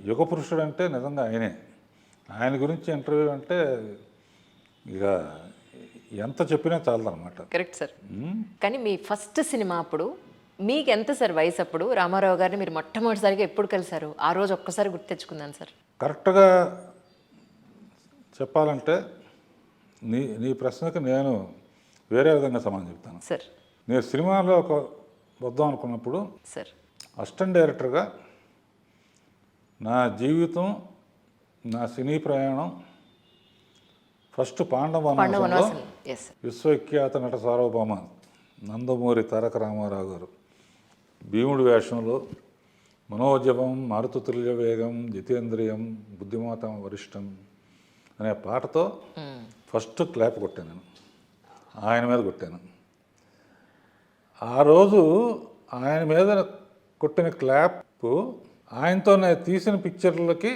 యుగ పురుషుడు అంటే నిజంగా ఆయనే. ఆయన గురించి ఇంటర్వ్యూ అంటే ఇక ఎంత చెప్పినా చాలదన్నమాట. Correct sir. కానీ మీ ఫస్ట్ సినిమా అప్పుడు మీకు ఎంత సార్ వయసు? అప్పుడు రామారావు గారిని మీరు మొట్టమొదటిసారిగా ఎప్పుడు కలిశారు? ఆ రోజు ఒక్కసారి గుర్తు తెచ్చుకున్నాను సార్. కరెక్ట్గా చెప్పాలంటే నీ ప్రశ్నకి నేను వేరే విధంగా సమాధానం చెప్తాను సార్. నేను సినిమాలో వద్దాం అనుకున్నప్పుడు సార్ అసిస్టెంట్ డైరెక్టర్గా నా జీవితం, నా సినీ ప్రయాణం ఫస్ట్ పాండవనాశంలో విశ్వవిఖ్యాత నట సార్వభౌమ నందమూరి తారక రామారావు గారు భీముడి వేషంలో మనోజవం మారుతుల్య వేగం జితేంద్రియం బుద్ధిమాతం వరిష్టం అనే పాటతో ఫస్ట్ క్లాప్ కొట్టాను. నేను ఆయన మీద కొట్టాను. ఆ రోజు ఆయన మీద కొట్టిన క్లాప్ ఆయనతో నేను తీసిన పిక్చర్లకి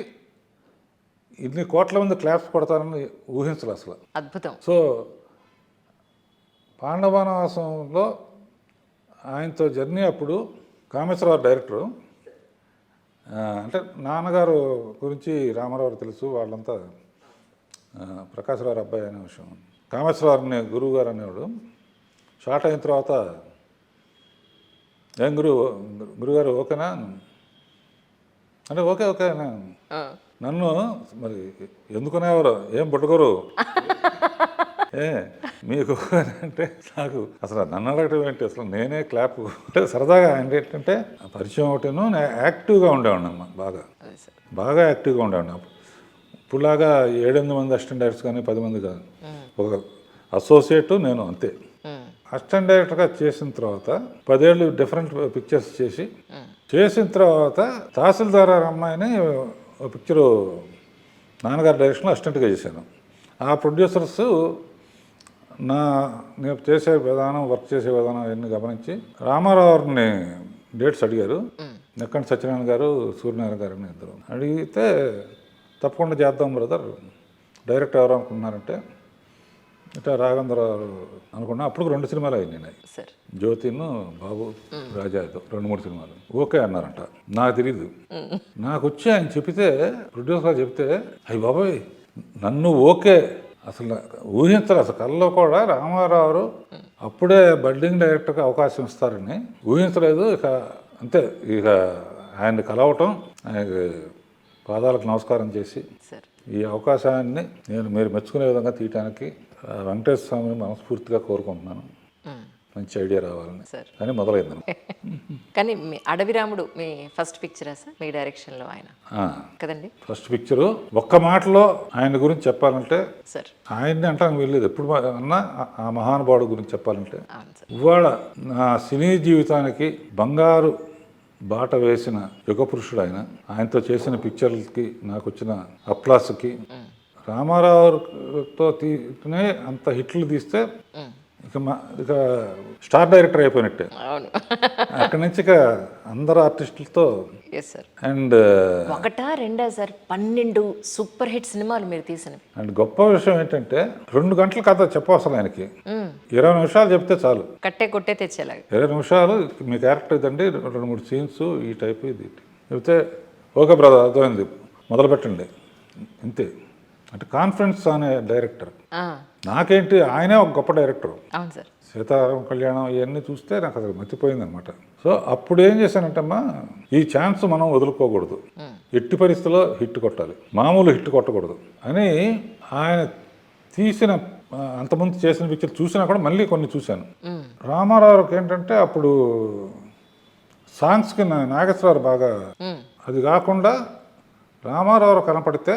ఇన్ని కోట్ల మంది క్లాప్స్ కొడతారని ఊహించలేదు అసలు. అద్భుతం. సో పాండవనాశంలో ఆయనతో జర్నీ అప్పుడు కామేశ్వరరావు డైరెక్టరు. అంటే నాన్నగారు గురించి రామారావు తెలుసు, వాళ్ళంతా ప్రకాశ్రావు అబ్బాయి అనే విషయం. కామేశ్వరరావుని గురువు గారు అనేవాడు. షార్ట్ అయిన తర్వాత ఏం గురుగారు ఓకేనా అంటే ఓకే నన్ను మరి ఎందుకునేవారు ఏం పుట్టుకోరు మీకు అంటే నాకు అసలు నన్ను అడగటం ఏంటి, అసలు నేనే క్లాప్ అంటే సరదాగా ఆయన ఏంటంటే పరిచయం ఒకటేను. నేను యాక్టివ్గా ఉండేవాడిని అమ్మ, బాగా యాక్టివ్గా ఉండేవాడిని. ఇప్పుడులాగా 7-8 మంది అసిస్టెంట్ డైరెక్టర్స్ కానీ 10 మంది కాదు, ఒక అసోసియేట్ నేను అంతే. అసిస్టెంట్ డైరెక్టర్గా చేసిన తర్వాత 10 ఏళ్ళు డిఫరెంట్ పిక్చర్స్ చేసిన తర్వాత తహసీల్దార్ అమ్మాయిని పిక్చరు నాన్నగారి డైరెక్షన్లో అసిస్టెంట్గా చేశాను. ఆ ప్రొడ్యూసర్స్ నేను చేసే విధానం, వర్క్ చేసే విధానం అవన్నీ గమనించి రామారావుని డేట్స్ అడిగారు. నెక్కంటి సత్యనారాయణ గారు, సూర్యనారాయణ గారు అని ఇద్దరు అడిగితే తప్పకుండా చేద్దాం బ్రదర్, డైరెక్టర్ ఎవరు అనుకుంటున్నారంటే ఇట్లా రాఘవేంద్రరావు అనుకున్నా. అప్పుడు 2 సినిమాలు అయినాయి, జ్యోతిను బాబు రాజా 2-3 సినిమాలు. ఓకే అన్నారంట. నాకు తెలీదు. నాకు వచ్చి ఆయన చెప్తే, ప్రొడ్యూసర్ చెప్తే అయ్యి బాబాయ్ నన్ను ఓకే అసలు ఊహించరు. అసలు కల్లో కూడా రామారావు అప్పుడే బడ్డింగ్ డైరెక్టర్గా అవకాశం ఇస్తారని ఊహించలేదు. ఇక అంతే, ఇక ఆయన్ని కలవటం, ఆయనకి పాదాలకు నమస్కారం చేసి ఈ అవకాశాన్ని మీరు మెచ్చుకునే విధంగా తీయటానికి వెంకటేశ్వర స్వామిని మనస్ఫూర్తిగా కోరుకుంటున్నాను. మంచి ఐడియా రావాలని కానీ మొదలైంది. కానీ మీ అడవిరాముడు మీ ఫస్ట్ పిక్చరా సార్ మీ డైరెక్షన్లో? ఆయన కదండి ఫస్ట్ పిక్చరు. ఒక్క మాటలో ఆయన గురించి చెప్పాలంటే సార్, ఆయన్ని అంటానికి వెళ్ళలేదు ఎప్పుడు అన్నా. ఆ మహానుభావుడు గురించి చెప్పాలంటే ఇవాళ నా సినీ జీవితానికి బంగారు బాట వేసిన యుగ పురుషుడు ఆయన. ఆయనతో చేసిన పిక్చర్లకి నాకు వచ్చిన అప్లాస్కి, రామారావుతో తీనే అంత హిట్లు తీస్తే ఇక స్టార్ డైరెక్టర్ అయిపోయినట్టే. అక్కడి నుంచి ఇక అందరు ఆర్టిస్టులతో. అండ్ 1-2 సార్ 12 సూపర్ హిట్ సినిమాలు మీరు తీసినవి. అండ్ గొప్ప విషయం ఏంటంటే 2 గంటల కథ చెప్పవసరం ఆయనకి. 20 నిమిషాలు చెప్తే చాలు, కట్టే కొట్టే తెచ్చేలాగా. 20 నిమిషాలు మీ క్యారెక్టర్ ఇదండి, 2-3 సీన్స్ ఈ టైప్ ఇది చెప్తే ఓకే బ్రదర్ అర్థమైంది మొదలు పెట్టండి అంతే. అంటే కాన్ఫిడెన్స్ అనే డైరెక్టర్. నాకేంటి ఆయనే ఒక గొప్ప డైరెక్టర్. సీతారామ కళ్యాణం ఇవన్నీ చూస్తే నాకు అసలు మర్చిపోయింది అనమాట. సో అప్పుడు ఏం చేశానంటమ్మా, ఈ ఛాన్స్ మనం వదులుకోకూడదు, ఎట్టి పరిస్థితుల్లో హిట్ కొట్టాలి, మామూలు హిట్ కొట్టకూడదు అని ఆయన తీసిన అంతకుముందు చేసిన పిక్చర్ చూసినా కూడా మళ్ళీ కొన్ని చూశాను. రామారావుకి ఏంటంటే అప్పుడు సాంగ్స్కి నాగేశ్వరరావు బాగా, అది కాకుండా రామారావు కనపడితే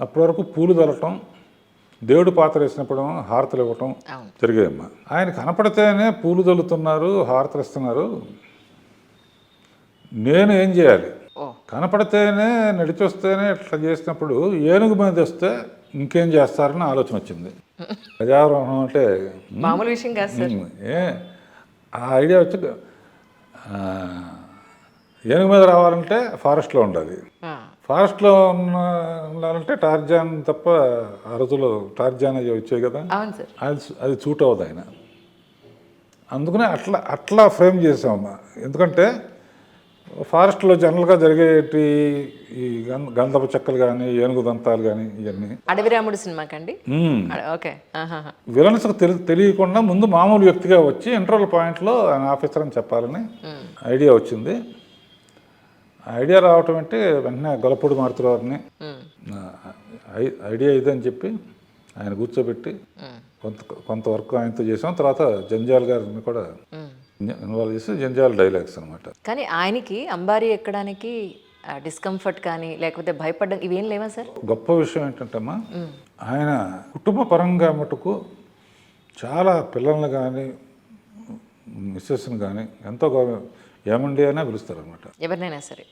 అప్పటి వరకు పూలు చల్లటం, దేవుడు పాత్ర వేసినప్పుడు హారతలు ఇవ్వటం జరిగేదమ్మా. ఆయన కనపడితేనే పూలు చల్లుతున్నారు, హారతలు ఇస్తున్నారు, నేను ఏం చేయాలి? కనపడితేనే నడిచి వస్తేనే ఇట్లా చేసినప్పుడు ఏనుగు మీద వస్తే ఇంకేం చేస్తారని ఆలోచన వచ్చింది. ప్రజారోహణం అంటే మామూలు విషయం కాదు. ఆ ఐడియా వచ్చి ఏనుగు మీద రావాలంటే ఫారెస్ట్లో ఉండాలి. ఫారెస్ట్లో ఉండాలంటే టార్జాన్ తప్ప ఆ రోజుల్లో టార్జాన్ అవి వచ్చాయి కదా, అది సూట్ అవ్వదు ఆయన. అందుకనే అట్లా ఫ్రేమ్ చేసామమ్మా. ఎందుకంటే ఫారెస్ట్లో జనరల్గా జరిగేటి ఈ గంధపు చెక్కలు కానీ ఏనుగు దంతాలు కానీ ఇవన్నీ అడవి రాముడు సినిమాకండి ఓకే ఆహాహా. విలన్స్కి తెలియకుండా ముందు మామూలు వ్యక్తిగా వచ్చి ఇంటర్వల్ పాయింట్లో ఆయన ఆఫీసర్ అని చెప్పాలని ఐడియా వచ్చింది. ఐడియా రావటం అంటే వెంటనే గొల్లపూడి మారుతురారిని ఐడియా ఇదని చెప్పి ఆయన కూర్చోబెట్టి కొంతవరకు ఆయనతో చేసాం. తర్వాత జంజాల్ గారిని కూడా ఇన్వాల్వ్ చేసి జంజాల్ డైలాగ్స్ అనమాట. కానీ ఆయనకి అంబారీ ఎక్కడానికి డిస్కంఫర్ట్ కానీ లేకపోతే భయపడడం ఇవేం లేవా సార్? గొప్ప విషయం ఏంటంటమ్మా, ఆయన కుటుంబ పరంగా మటుకు చాలా పిల్లల్ని కానీ మిస్సెస్ని కానీ ఎంతో ఏమండి అయినా పిలుస్తారు అనమాట. ఎవరినైనా సరే.